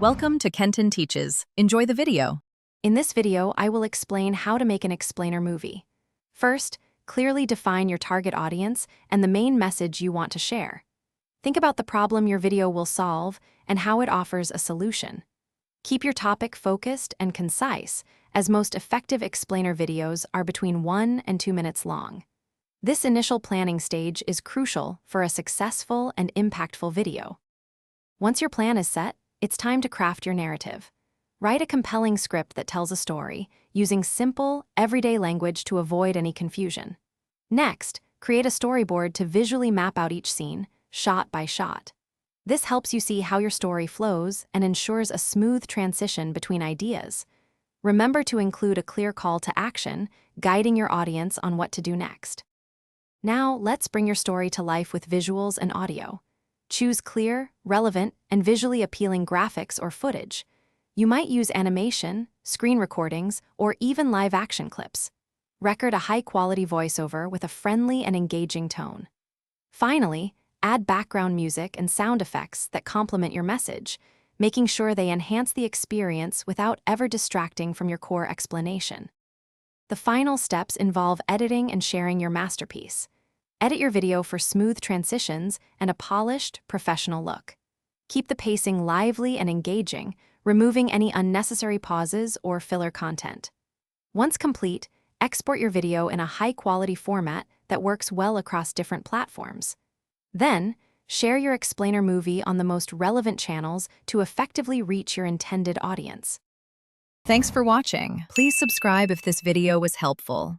Welcome to Kenton Teaches. Enjoy the video. In this video, I will explain how to make an explainer movie. First, clearly define your target audience and the main message you want to share. Think about the problem your video will solve and how it offers a solution. Keep your topic focused and concise, as most effective explainer videos are between 1 and 2 minutes long. This initial planning stage is crucial for a successful and impactful video. Once your plan is set, it's time to craft your narrative. Write a compelling script that tells a story, using simple, everyday language to avoid any confusion. Next, create a storyboard to visually map out each scene, shot by shot. This helps you see how your story flows and ensures a smooth transition between ideas. Remember to include a clear call to action, guiding your audience on what to do next. Now, let's bring your story to life with visuals and audio. Choose clear, relevant, and visually appealing graphics or footage. You might use animation, screen recordings, or even live-action clips. Record a high-quality voiceover with a friendly and engaging tone. Finally, add background music and sound effects that complement your message, making sure they enhance the experience without ever distracting from your core explanation. The final steps involve editing and sharing your masterpiece. Edit your video for smooth transitions and a polished, professional look. Keep the pacing lively and engaging, removing any unnecessary pauses or filler content. Once complete, export your video in a high-quality format that works well across different platforms. Then, share your explainer movie on the most relevant channels to effectively reach your intended audience. Thanks for watching. Please subscribe if this video was helpful.